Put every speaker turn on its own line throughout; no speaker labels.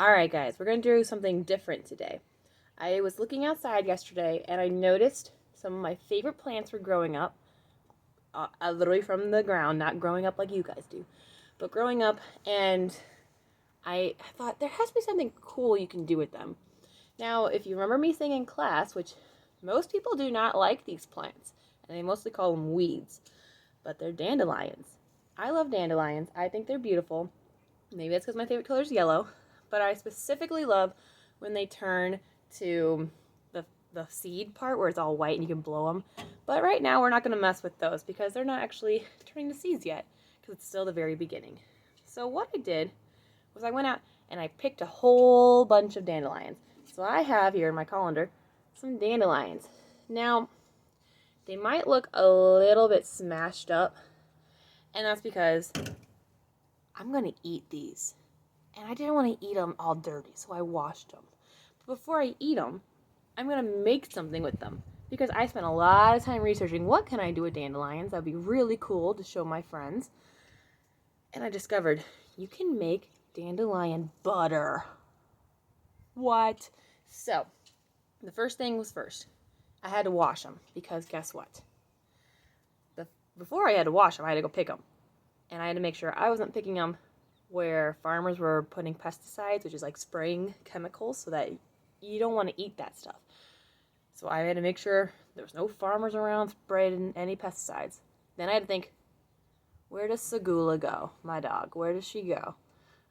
Alright guys, we're going to do something different today. I was looking outside yesterday and I noticed some of my favorite plants were growing up, literally from the ground, not growing up like you guys do, but growing up, and I thought there has to be something cool you can do with them. Now, if you remember me saying in class, which most people do not like these plants, and they mostly call them weeds, but they're dandelions. I love dandelions. I think they're beautiful. Maybe that's because my favorite color is yellow, but I specifically love when they turn to the seed part where it's all white and you can blow them. But right now we're not going to mess with those because they're not actually turning to seeds yet because it's still the very beginning. So what I did was I went out and I picked a whole bunch of dandelions. So I have here in my colander some dandelions. Now, they might look a little bit smashed up, and that's because I'm going to eat these. And I didn't want to eat them all dirty, so I washed them. But before I eat them, I'm going to make something with them. Because I spent a lot of time researching what can I do with dandelions. That would be really cool to show my friends. And I discovered you can make dandelion butter. What? So, the first thing was first. I had to wash them because guess what? Before I had to wash them, I had to go pick them. And I had to make sure I wasn't picking them where farmers were putting pesticides, which is like spraying chemicals, so that you don't want to eat that stuff. So I had to make sure there was no farmers around spraying any pesticides. Then I had to think, where does Segula go, my dog? Where does she go?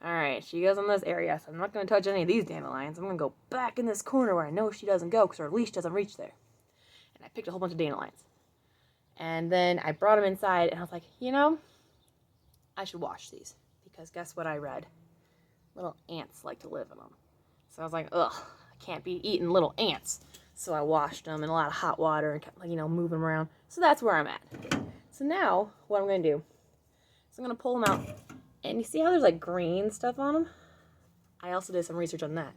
Alright, she goes in this area, so I'm not going to touch any of these dandelions. I'm going to go back in this corner where I know she doesn't go because her leash doesn't reach there. And I picked a whole bunch of dandelions. And then I brought them inside, and I was like, I should wash these. Because guess what I read? Little ants like to live in them. So I was like, ugh, I can't be eating little ants. So I washed them in a lot of hot water and kept, moving them around. So that's where I'm at. So now, what I'm going to do is I'm going to pull them out. And you see how there's like green stuff on them? I also did some research on that.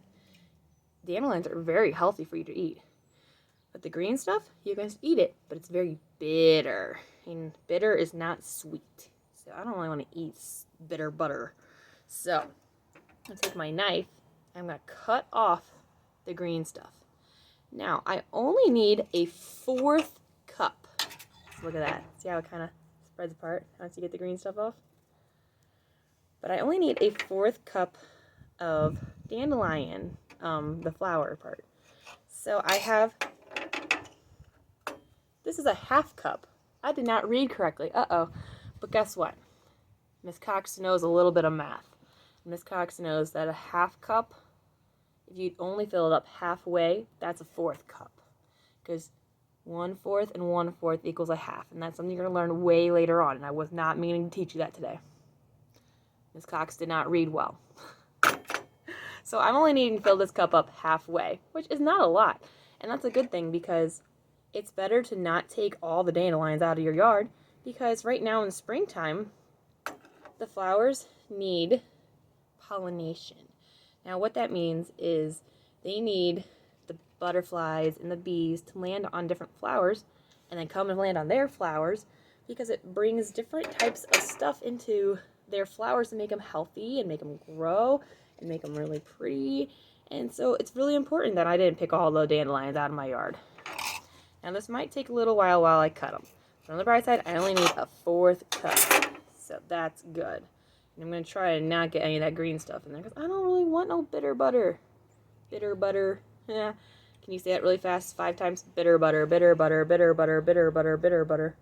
Dandelions are very healthy for you to eat. But the green stuff, you can eat it, but it's very bitter. And bitter is not sweet. So I don't really want to eat bitter butter. So I'm going to take my knife and I'm going to cut off the green stuff. Now, I only need a 1/4 cup. So look at that. See how it kind of spreads apart once you get the green stuff off? But I only need a 1/4 cup of dandelion, the flower part. So I have, this is a 1/2 cup. I did not read correctly. Uh-oh. But guess what? Miss Cox knows a little bit of math. Miss Cox knows that a 1/2 cup, if you only fill it up halfway, that's a 1/4 cup. Because 1/4 and 1/4 equals a 1/2. And that's something you're going to learn way later on. And I was not meaning to teach you that today. Miss Cox did not read well. So I'm only needing to fill this cup up halfway, which is not a lot. And that's a good thing because it's better to not take all the dandelions out of your yard. Because right now in the springtime, the flowers need pollination. Now what that means is they need the butterflies and the bees to land on different flowers and then come and land on their flowers because it brings different types of stuff into their flowers to make them healthy and make them grow and make them really pretty. And so it's really important that I didn't pick all the dandelions out of my yard. Now this might take a little while I cut them. But on the bright side, I only need a 1/4 cup. So that's good. And I'm going to try to not get any of that green stuff in there because I don't really want no bitter butter. Bitter butter. Yeah. Can you say that really fast 5 times? Bitter butter, bitter butter, bitter butter, bitter butter, bitter butter.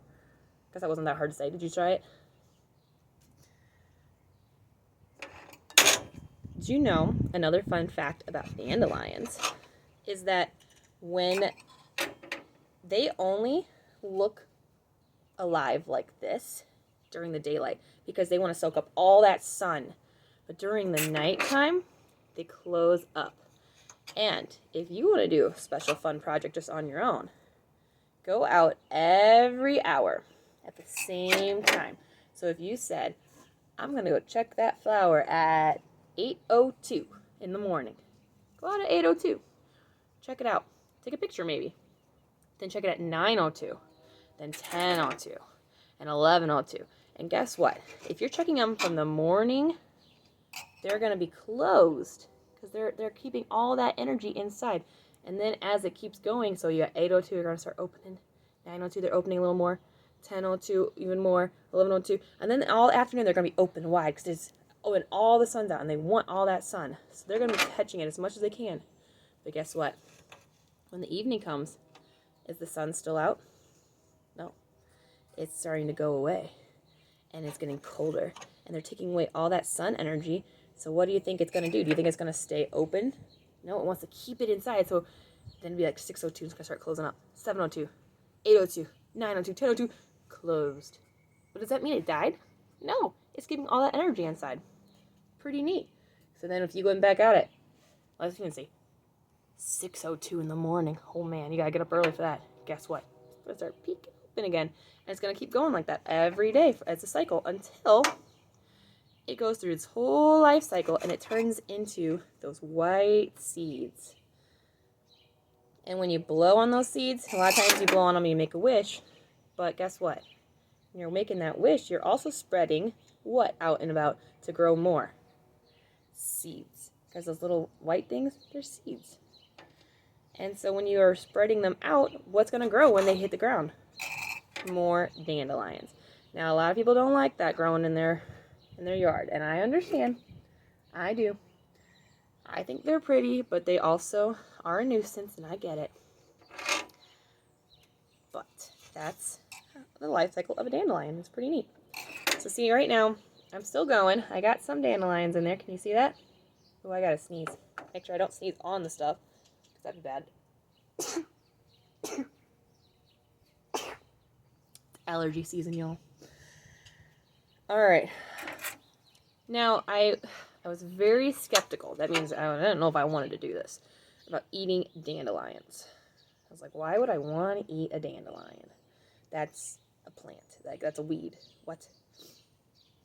Guess that wasn't that hard to say. Did you try it? Did you know another fun fact about dandelions is that when they only look alive like this during the daylight because they want to soak up all that sun, but during the nighttime they close up. And if you want to do a special fun project just on your own, go out every hour at the same time. So if you said, I'm going to go check that flower at 8:02 in the morning, go out at 8:02, check it out, take a picture maybe, then check it at 9:02, then 10:02, and 11:02. And guess what? If you're checking them from the morning, they're going to be closed because they're keeping all that energy inside. And then as it keeps going, so you got 8:02, you're gonna start opening. 9:02, they're opening a little more. 10:02, even more. 11:02, and then all afternoon they're gonna be open wide because it's when all the sun's out and they want all that sun. So they're gonna be catching it as much as they can. But guess what? When the evening comes, is the sun still out? No, it's starting to go away, and it's getting colder, and they're taking away all that sun energy. So what do you think it's gonna do? Do you think it's gonna stay open? No, it wants to keep it inside. So then it'd be like 6:02, it's gonna start closing up. 7:02, 8:02, 9:02, 10:02, closed. But does that mean it died? No, it's keeping all that energy inside. Pretty neat. So then if you go back at it, let's even see, 6:02 in the morning. Oh man, you gotta get up early for that. Guess what? It's gonna start peeking open again. And it's gonna keep going like that every day as a cycle until it goes through its whole life cycle and it turns into those white seeds. And when you blow on those seeds, a lot of times you blow on them and you make a wish. But guess what? When you're making that wish, you're also spreading what out and about to grow more? Seeds. Because those little white things, they're seeds. And so when you are spreading them out, what's going to grow when they hit the ground? More dandelions. Now, a lot of people don't like that growing in their yard, and I understand. I do. I think they're pretty, but they also are a nuisance, and I get it. But that's the life cycle of a dandelion. It's pretty neat. So see, right now, I'm still going. I got some dandelions in there. Can you see that? Oh, I gotta sneeze. Make sure I don't sneeze on the stuff, because that'd be bad. It's allergy season, y'all. Alright. Now, I was very skeptical. That means I didn't know if I wanted to do this. About eating dandelions. I was like, why would I want to eat a dandelion? That's a plant. Like, that's a weed. What?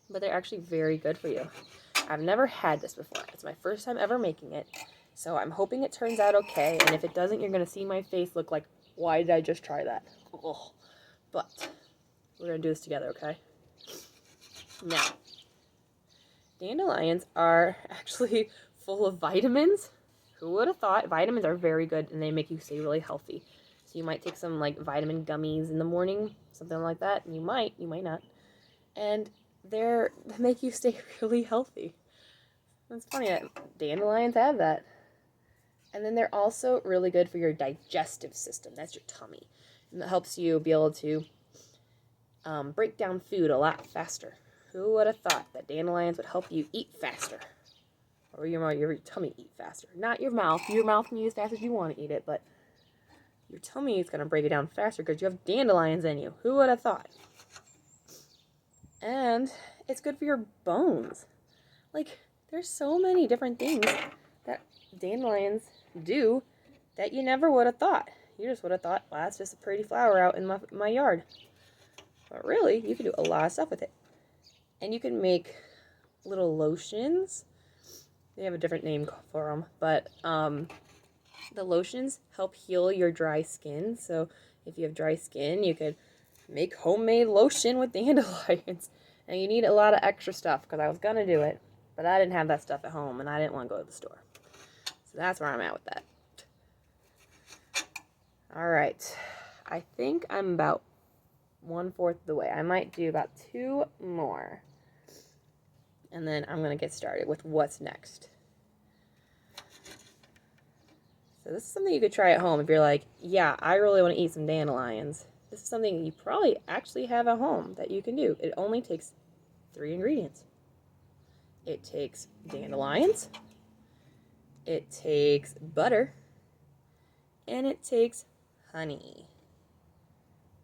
But they're actually very good for you. I've never had this before. It's my first time ever making it. So I'm hoping it turns out okay. And if it doesn't, you're going to see my face look like, why did I just try that? Ugh. But we're going to do this together, okay? Now, dandelions are actually full of vitamins. Who would have thought? Vitamins are very good and they make you stay really healthy. So you might take some like vitamin gummies in the morning, something like that. And you might not. And they make you stay really healthy. It's funny that dandelions have that. And then they're also really good for your digestive system. That's your tummy. And it helps you be able to break down food a lot faster. Who would have thought that dandelions would help you eat faster? Or your tummy eat faster. Not your mouth. Your mouth can eat as fast as you want to eat it, but your tummy is going to break it down faster because you have dandelions in you. Who would have thought? And it's good for your bones. Like, there's so many different things that dandelions do that you never would have thought. You just would have thought, well, that's just a pretty flower out in my yard. But really, you can do a lot of stuff with it. And you can make little lotions. They have a different name for them, but the lotions help heal your dry skin. So if you have dry skin, you could make homemade lotion with dandelions. And you need a lot of extra stuff because I was going to do it, but I didn't have that stuff at home and I didn't want to go to the store. So that's where I'm at with that. All right. I think I'm about 1/4 of the way. I might do about 2 more. And then I'm going to get started with what's next. So this is something you could try at home if you're like, yeah, I really want to eat some dandelions. This is something you probably actually have at home that you can do. It only takes 3 ingredients. It takes dandelions, it takes butter, and it takes honey.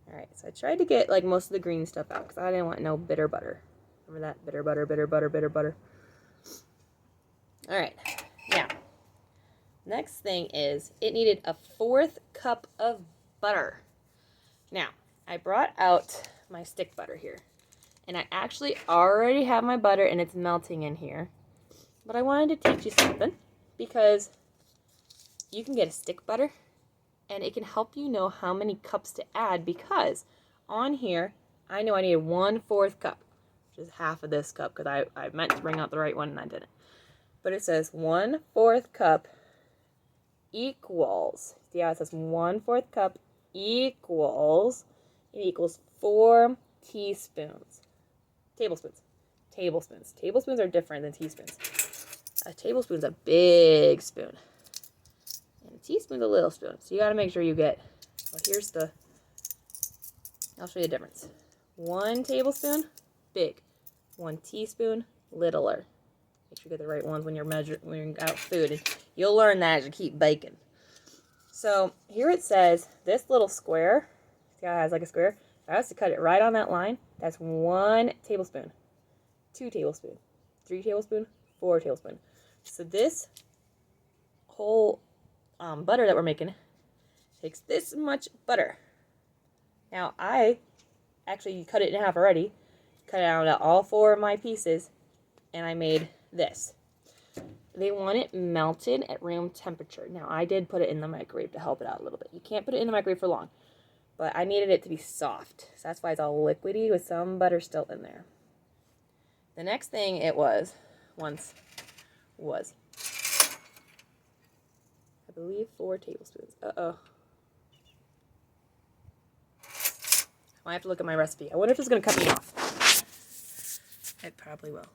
Alright, so I tried to get like most of the green stuff out because I didn't want no bitter butter. Remember that? Bitter butter, bitter butter, bitter butter. Alright, now, next thing is it needed a 1/4 cup of butter. Now, I brought out my stick butter here. And I actually already have my butter and it's melting in here. But I wanted to teach you something because you can get a stick butter and it can help you know how many cups to add because on here, I know I needed 1/4 cup, which is half of this cup because I meant to bring out the right one and I didn't. but it says 1/4 cup equals, see how it says 1/4 cup equals, it equals 4 tablespoons. Tablespoons are different than teaspoons. A tablespoon's a big spoon, and a teaspoon's a little spoon. So you got to make sure you get, well, I'll show you the difference. 1 tablespoon, big. 1 teaspoon, littler. Make sure you get the right ones when you're measuring out food. And you'll learn that as you keep baking. So here it says this little square, see how it has like a square? If I was to cut it right on that line, that's 1 tablespoon, 2 tablespoons, 3 tablespoons, 4 tablespoons. So this whole butter that we're making takes this much butter. Now I actually cut it in half already, cut it out all 4 of my pieces, and I made this. They want it melted at room temperature. Now I did put it in the microwave to help it out a little bit. You can't put it in the microwave for long, but I needed it to be soft. So that's why it's all liquidy with some butter still in there. The next thing it was, I believe 4 tablespoons. Uh-oh. I have to look at my recipe. I wonder if it's going to cut me off. It probably will.